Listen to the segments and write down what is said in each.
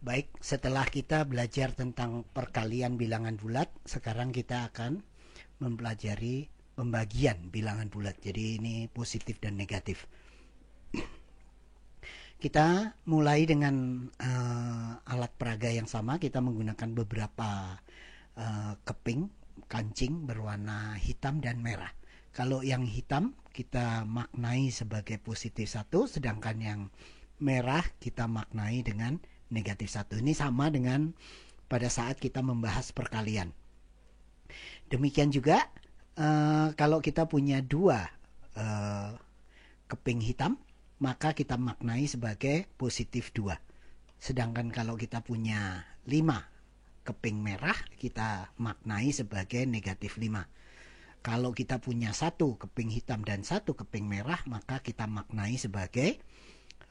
Baik, setelah kita belajar tentang perkalian bilangan bulat, sekarang kita akan mempelajari pembagian bilangan bulat. Jadi ini positif dan negatif. Kita mulai dengan alat peraga yang sama. Kita menggunakan beberapa keping kancing berwarna hitam dan merah. Kalau yang hitam kita maknai sebagai positif 1, sedangkan yang merah kita maknai dengan negatif 1. Ini sama dengan pada saat kita membahas perkalian. Demikian juga kalau kita punya 2 keping hitam, maka kita maknai sebagai positif 2. Sedangkan kalau kita punya 5 keping merah, kita maknai sebagai negatif 5. Kalau kita punya 1 keping hitam dan 1 keping merah, maka kita maknai sebagai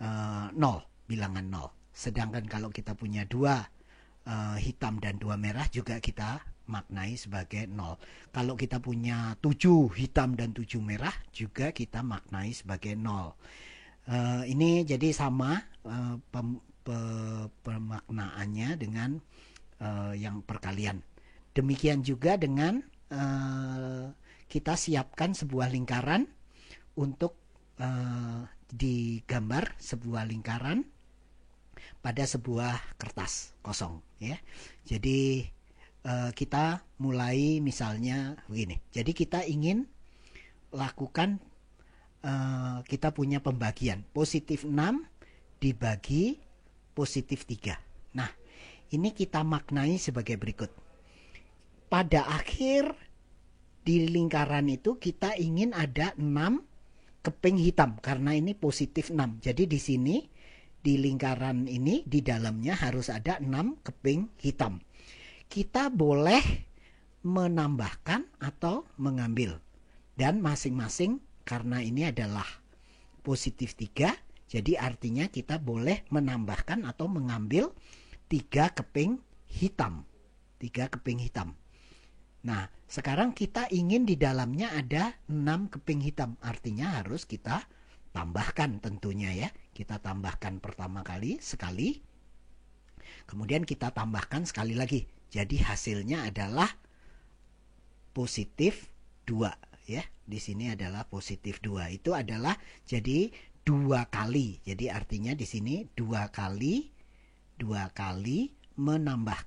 0, bilangan 0. Sedangkan kalau kita punya 2 hitam dan 2 merah, juga kita maknai sebagai 0. Kalau kita punya 7 hitam dan 7 merah, juga kita maknai sebagai 0. Ini jadi sama pemaknaannya dengan yang perkalian. Demikian juga dengan kita siapkan sebuah lingkaran untuk digambar sebuah lingkaran pada sebuah kertas kosong, ya. Jadi kita mulai misalnya begini. Jadi kita ingin lakukan, kita punya pembagian positif 6 dibagi positif 3. Nah, ini kita maknai sebagai berikut. Pada akhir di lingkaran itu kita ingin ada 6 keping hitam karena ini positif 6. Jadi di sini di lingkaran ini di dalamnya harus ada 6 keping hitam. Kita boleh menambahkan atau mengambil. Dan masing-masing karena ini adalah positif 3, jadi artinya kita boleh menambahkan atau mengambil 3 keping hitam. 3 keping hitam. Nah, sekarang kita ingin di dalamnya ada 6 keping hitam. Artinya harus kita tambahkan tentunya, ya. Kita tambahkan pertama kali sekali. Kemudian kita tambahkan sekali lagi. Jadi hasilnya adalah positif 2, ya. Di sini adalah positif 2. Itu adalah jadi 2 kali. Jadi artinya di sini 2 kali menambah,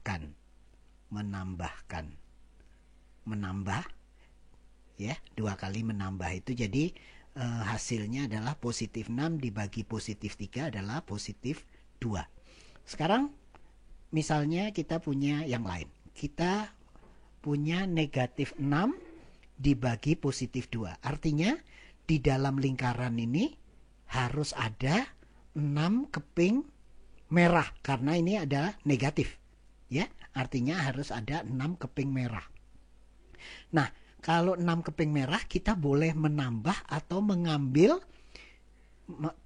ya. 2 kali menambah itu jadi hasilnya adalah positif 6 dibagi positif 3 adalah positif 2. Sekarang misalnya kita punya yang lain. Kita punya negatif 6 dibagi positif 2. Artinya di dalam lingkaran ini harus ada 6 keping merah karena ini ada negatif, ya. Artinya harus ada 6 keping merah. Nah, kalau 6 keping merah kita boleh menambah atau mengambil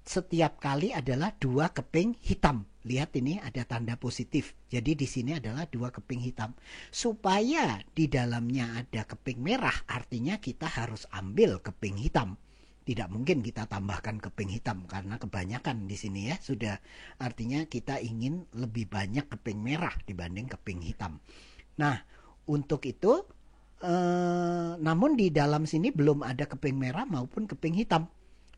setiap kali adalah 2 keping hitam. Lihat ini ada tanda positif. Jadi di sini adalah 2 keping hitam. Supaya di dalamnya ada keping merah, artinya kita harus ambil keping hitam. Tidak mungkin kita tambahkan keping hitam karena kebanyakan di sini, ya. Sudah artinya kita ingin lebih banyak keping merah dibanding keping hitam. Nah, untuk itu namun di dalam sini belum ada keping merah maupun keping hitam.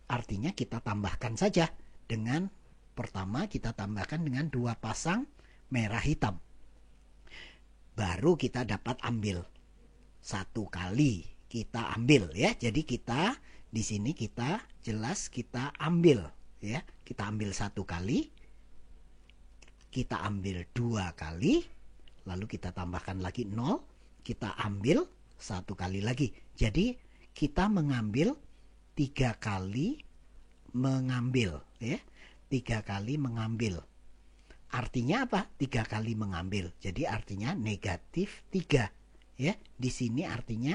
Artinya kita tambahkan saja dengan pertama kita tambahkan dengan 2 pasang merah hitam. Baru kita dapat ambil. 1 kali kita ambil, ya. Jadi kita di sini kita jelas kita ambil, ya. Kita ambil 1 kali, kita ambil 2 kali, lalu kita tambahkan lagi 0, kita ambil 1 kali lagi. Jadi kita mengambil 3 kali mengambil, ya. 3 kali mengambil. Artinya apa? 3 kali mengambil. Jadi artinya negatif 3, ya. Di sini artinya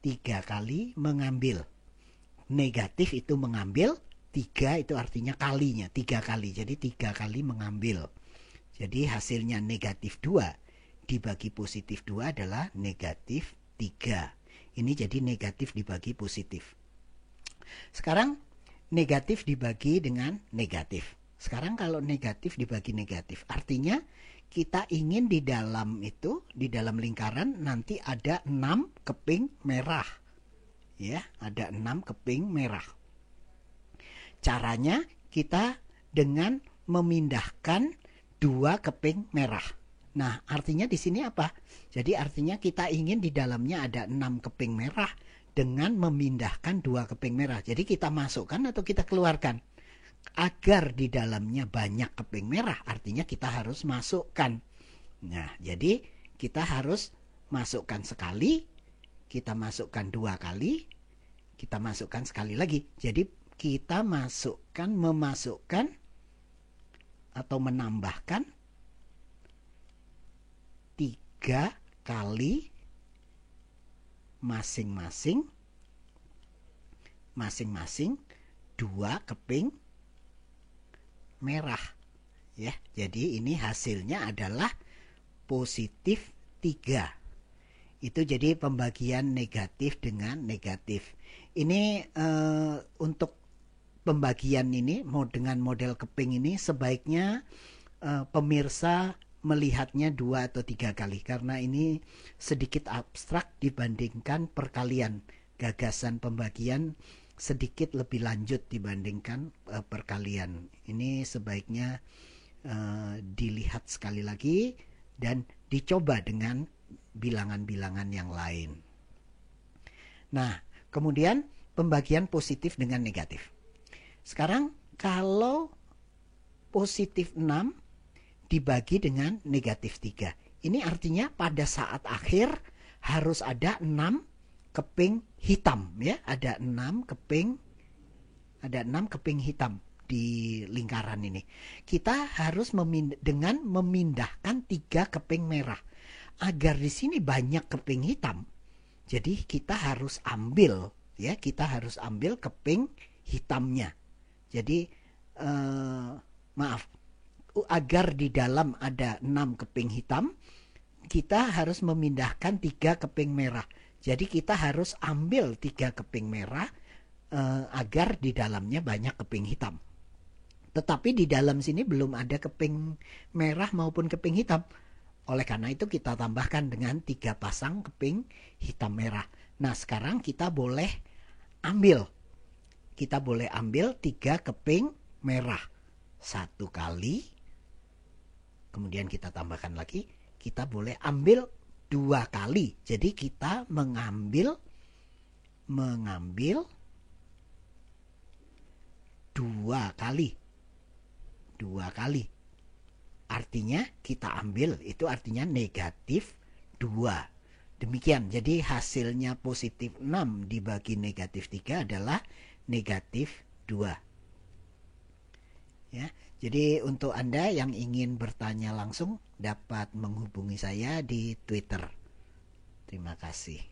3 kali mengambil. Negatif itu mengambil, 3 itu artinya kalinya, 3 kali. Jadi 3 kali mengambil. Jadi hasilnya negatif 2 dibagi positif 2 adalah negatif 3. Ini jadi negatif dibagi positif. Sekarang negatif dibagi dengan negatif. Sekarang kalau negatif dibagi negatif, artinya kita ingin di dalam itu, di dalam lingkaran nanti ada 6 keping merah. Ya, ada 6 keping merah. Caranya kita dengan memindahkan 2 keping merah. Nah, artinya di sini apa? Jadi artinya kita ingin di dalamnya ada 6 keping merah dengan memindahkan 2 keping merah. Jadi kita masukkan atau kita keluarkan? Agar di dalamnya banyak keping merah, artinya kita harus masukkan. Nah, jadi kita harus masukkan sekali, kita masukkan 2 kali, kita masukkan sekali lagi. Jadi kita memasukkan atau menambahkan 3 kali masing-masing 2 keping merah. Ya, jadi ini hasilnya adalah positif 3. Itu jadi pembagian negatif dengan negatif. Ini untuk pembagian ini dengan model keping ini sebaiknya pemirsa melihatnya 2 atau 3 kali, karena ini sedikit abstrak dibandingkan perkalian. Gagasan pembagian sedikit lebih lanjut dibandingkan perkalian. Ini sebaiknya dilihat sekali lagi dan dicoba dengan bilangan-bilangan yang lain. Nah, kemudian pembagian positif dengan negatif. Sekarang kalau positif 6 dibagi dengan negatif 3. Ini artinya pada saat akhir harus ada 6 keping hitam, ya, ada 6 keping hitam di lingkaran ini. Kita harus dengan memindahkan 3 keping merah. Agar di sini banyak keping hitam, jadi kita harus ambil, ya, kita harus ambil keping hitamnya. Jadi agar di dalam ada 6 keping hitam, kita harus memindahkan 3 keping merah. Jadi kita harus ambil 3 keping merah agar di dalamnya banyak keping hitam. Tetapi di dalam sini belum ada keping merah maupun keping hitam. Oleh karena itu kita tambahkan dengan 3 pasang keping hitam merah. Nah, sekarang kita boleh ambil 3 keping merah. 1 kali. Kemudian kita tambahkan lagi, kita boleh ambil 2 kali. Jadi kita mengambil 2 kali. 2 kali. Artinya kita ambil, itu artinya negatif 2. Demikian, jadi hasilnya positif 6 dibagi negatif 3 adalah negatif 2. Ya, jadi untuk Anda yang ingin bertanya langsung dapat menghubungi saya di Twitter. Terima kasih.